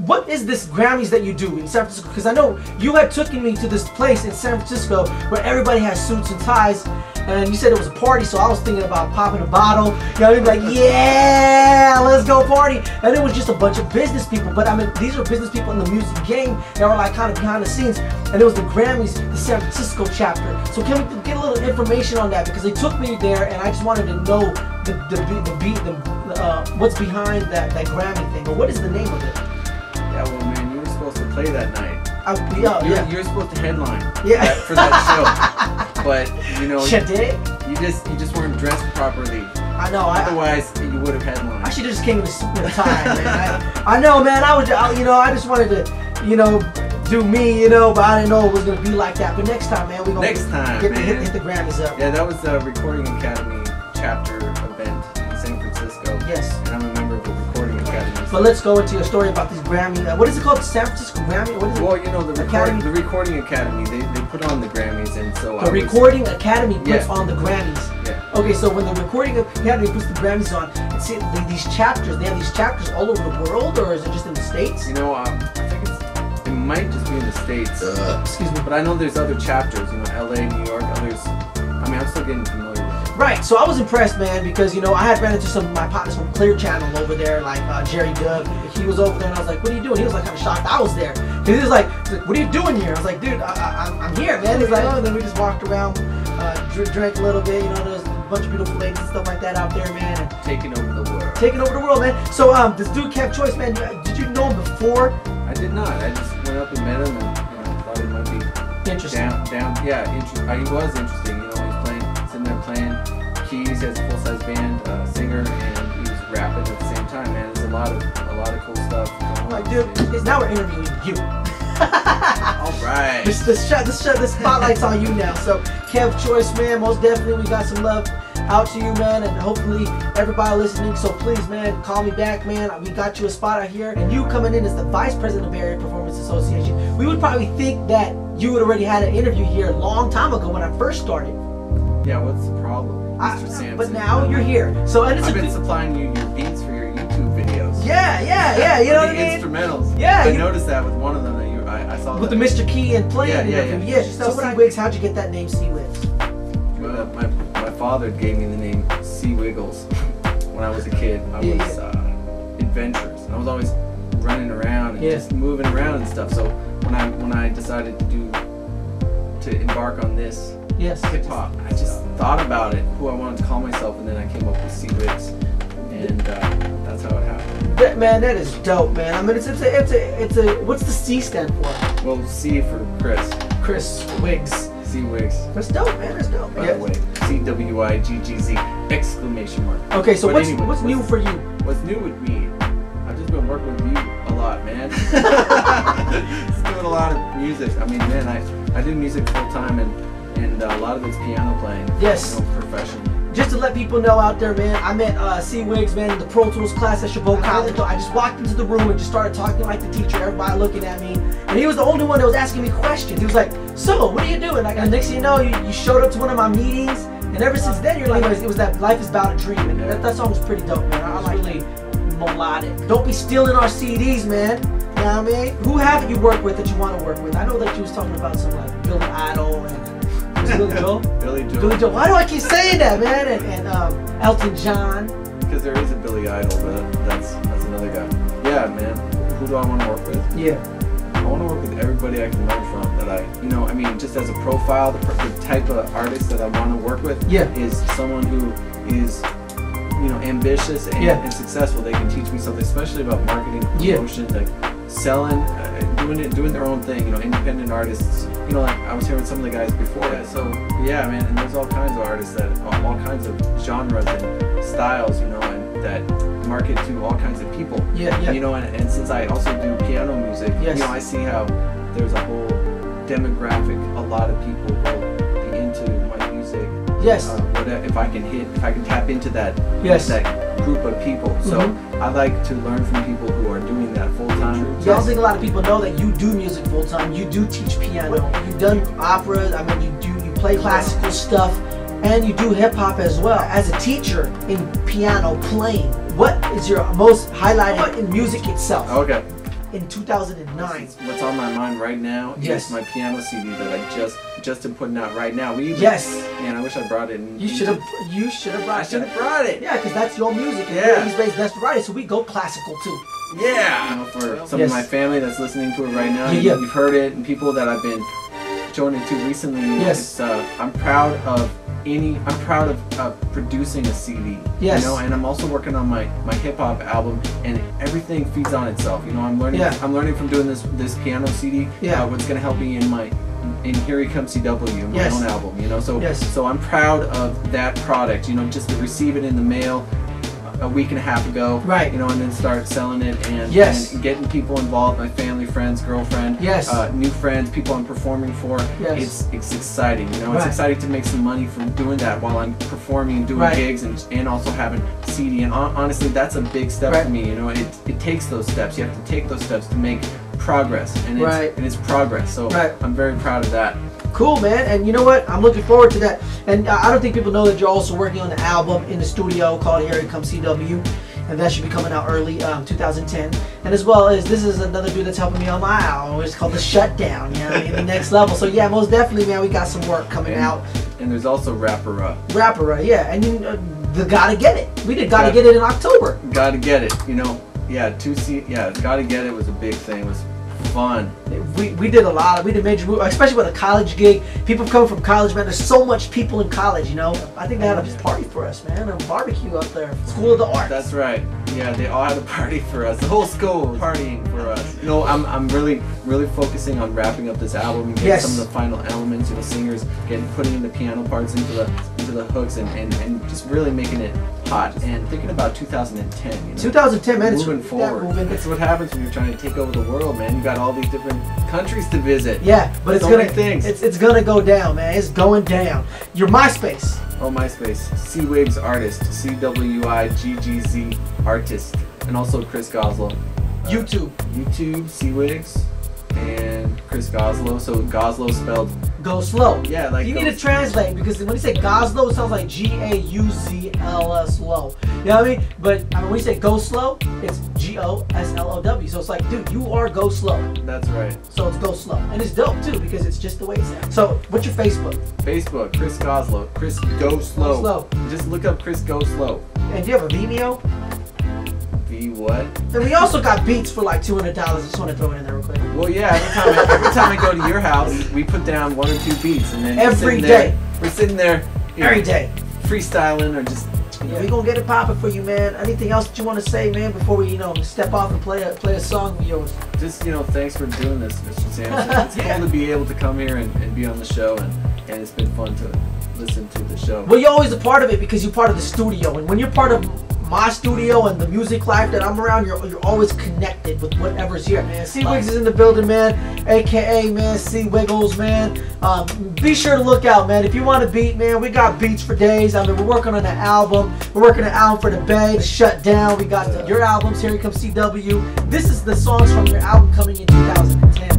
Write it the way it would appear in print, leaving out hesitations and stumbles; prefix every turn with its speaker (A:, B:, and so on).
A: what is this Grammys that you do in San Francisco? Because I know you had taken me to this place in San Francisco where everybody has suits and ties, and you said it was a party, so I was thinking about popping a bottle. You know, like, yeah, let's go party. And it was just a bunch of business people, but I mean, these are business people in the music game that were like kind of behind the scenes, and it was the Grammys, the San Francisco chapter. So can we get a little information on that? Because they took me there, and I just wanted to know what's behind that Grammy thing, or what is the name of it?
B: Yeah, well, man, you were supposed to play that night.
A: You
B: were supposed to headline.
A: Yeah.
B: For that show, but you know, you just weren't dressed properly.
A: I know.
B: Otherwise, you would have headlined.
A: I should have just came in a suit and a tie, man. I know, man. I just wanted to, do me, but I didn't know it was gonna be like that. But next time, man, we gonna hit the Grammys up.
B: Yeah, that was the Recording Academy chapter event in San Francisco.
A: Yes.
B: And I'm a member of the Recording Academy.
A: But let's go into your story about these Grammy. What is it called? San Francisco Grammy? What is it?
B: Well, the Recording Academy, they put on the Grammys, and so
A: the Recording Academy puts on the Grammys.
B: Yeah.
A: Okay, so when the Recording Academy puts the Grammys on, it's these chapters. They have these chapters all over the world, or is it just in the States?
B: I think it might just be in the States.
A: Excuse me.
B: But I know there's other chapters. LA, New York, others. I mean, I'm still getting familiar with it.
A: Right, so I was impressed, man, because I had ran into some of my partners from Clear Channel over there, like Jerry Dove. He was over there, and I was like, "What are you doing?" He was like kind of shocked I was there. He was like, "What are you doing here?" I was like, "Dude, I'm here, man." He's like, "Oh," and then we just walked around, drank a little bit. There's a bunch of beautiful ladies and stuff like that out there, man. And
B: taking over the world.
A: Taking over the world, man. So this dude Kev Choice, man, did you know him before?
B: I did not. I just went up and met him, and thought he might be
A: interesting.
B: Yeah, he was interesting. He was sitting there playing keys. He has a full-size band, singer, and he was rapping at the same time. Man, there's a lot of cool stuff.
A: Like, dude, now we're interviewing you.
B: All right.
A: The spotlight's on you now. So, Kev Choice, man, most definitely we got some love out to you, man, and hopefully everybody listening. So please, man, call me back, man. We got you a spot out here, and you coming in as the Vice President of Area Performance Association. We would probably think that you would already had an interview here a long time ago when I first started.
B: Yeah, what's the problem, Mr. Samson?
A: But now you're here. So I've
B: been supplying you your beats for your YouTube videos.
A: Yeah. You know what I mean?
B: Instrumentals.
A: Yeah.
B: I noticed that with one of them that I saw.
A: With the Mr. Key and playing. Yeah. So CWiggz, how'd you get that name, CWiggz?
B: My father gave me the name CWiggz when I was a kid. I was adventurous. I was always running around and just moving around and stuff. So when I decided to embark on this hip hop, I just thought about it, who I wanted to call myself, and then I came up with CWiggz, and that's how it happened.
A: Man, that is dope, man. I mean, it's a what's the C stand for?
B: Well, C for Chris.
A: Chris Wiggs.
B: CWiggz.
A: That's dope, man. That's dope.
B: By the way, CWiggz exclamation mark.
A: Okay, so what's new for you?
B: What's new with me? I've just been working with you a lot, man. Just doing a lot of music. I mean, man, I do music full time, and a lot of it's piano playing.
A: Yes.
B: Professionally.
A: Just to let people know out there, man, I met CWiggz, man, in the Pro Tools class at Chabot College. I just walked into the room and just started talking like the teacher, everybody looking at me. And he was the only one that was asking me questions. He was like, "So, what are you doing?" Like, and next thing you know, you showed up to one of my meetings, and ever since then, you're like, it was that Life is About a Dream. And that song was pretty dope, man. I like really melodic. Don't be stealing our CDs, man. You know what I mean? Who haven't you worked with that you want to work with? I know that you was talking about some like Billy Idol and Billy Joel.
B: Billy
A: Joel. Why do I keep saying that, man? And Elton John.
B: Because there is a Billy Idol, but that's another guy. Yeah, man. Who do I want to work with?
A: Yeah.
B: I want to work with everybody I can learn from. That I mean, just as a profile, the type of artist that I want to work with is someone who is, ambitious and successful. They can teach me something, especially about marketing, promotion, like selling, doing their own thing. Independent artists. Like I was hearing some of the guys before. So yeah, man. And there's all kinds of artists that all kinds of genres and styles. And that market to all kinds of people. And since I also do piano music, I see how there's a whole demographic. A lot of people will be into my music.
A: Yes.
B: If I can tap into that group of people. So I like to learn from people who are doing that full time.
A: I don't think a lot of people know that you do music full time. You do teach piano. You've done opera. I mean, you play classical stuff, and you do hip hop as well. As a teacher in piano playing, what is your most highlighted in music itself?
B: Okay.
A: in 2009.
B: What's on my mind right now is my piano CD that I just am putting out right now. Man, I wish I brought it.
A: You should have brought it.
B: I should have brought it.
A: Yeah, because that's your music. Yeah. He's based best variety, so we go classical too.
B: Yeah. You know, for some of my family that's listening to it right now, you've heard it, and people that I've been showing it to recently. It's, I'm proud of producing a CD.
A: Yes.
B: You know, and I'm also working on my hip hop album, and everything feeds on itself. You know, I'm learning. I'm learning from doing this piano CD. What's gonna help me in Here He Comes CW, my own album. You know, so I'm proud of that product. You know, just to receive it in the mail a week and a half ago, you know, and then start selling it and getting people involved, my family, friends, girlfriend, new friends, people I'm performing for. It's exciting, you know. It's exciting to make some money from doing that while I'm performing and doing gigs and also having CD. And honestly, that's a big step for me. You know, it takes those steps. You have to take those steps to make progress, and it's progress. So I'm very proud of that.
A: Cool, man. And you know what? I'm looking forward to that. And I don't think people know that you're also working on an album in the studio called Here He Comes CW, and that should be coming out early 2010. And as well as this is another dude that's helping me on my album. It's called The Shutdown. You know what I mean? The next level. So yeah, most definitely, man. We got some work coming out.
B: And there's also Rapper.
A: Yeah. And you the Gotta Get It. We did Gotta Get It in October.
B: Gotta Get It. You know. Yeah. Gotta Get It was a big thing. It was fun.
A: We did a lot. We did major moves, especially with a college gig. People coming from college, man. There's so much people in college, you know. I think they had a party for us, man. A barbecue up there. School of the Arts.
B: That's right. Yeah, they all had a party for us. The whole school was partying for us. You know, I'm really focusing on wrapping up this album and getting some of the final elements. You know, singers putting in the piano parts into the hooks and just really making it hot. And thinking about 2010. You know,
A: 2010, man.
B: Moving forward. That's what happens when you're trying to take over the world, man. You got all these different countries to visit.
A: Yeah, but it's gonna go down, man. It's going down. Your MySpace.
B: Oh, MySpace. CWiggz artist. CWiggz artist. And also Chris Goslow.
A: YouTube,
B: CWiggz, and Chris Goslow. So Goslow spelled
A: go slow.
B: Yeah, like
A: you need to translate, because when you say Goslow, it sounds like Gauzls low. You know what I mean? But I mean, when you say go slow, it's GOSLOW. So it's like, dude, you are go slow.
B: That's right.
A: So it's go slow, and it's dope too because it's just the way it sounds. So what's your Facebook?
B: Facebook, Chris Goslow. Chris Go Slow. Just look up Chris Go Slow.
A: And do you have a Vimeo?
B: What?
A: And we also got beats for like $200. I just want to throw it in there real quick.
B: Well, yeah. Every time I go to your house, we put down 1 or 2 beats, and then
A: every day
B: we're sitting there,
A: every day,
B: freestyling or just.
A: Yeah, we gonna get it popping for you, man. Anything else that you want to say, man, before we, step off and play a song of yours?
B: Just, thanks for doing this, Mr. Samson. It's cool to be able to come here and be on the show, and it's been fun to listen to the show.
A: Well, you're always a part of it because you're part of the studio, and when you're part of my studio and the music life that I'm around, you're always connected with whatever's here, man. CWiggz is in the building, man, aka man, CWiggz, man. Be sure to look out, man. If you want a beat, man, we got beats for days. I mean, we're working on an album. We're working on an album for the Bay, The Shutdown. We got your albums, Here He Comes CW. This is the songs from your album coming in 2010.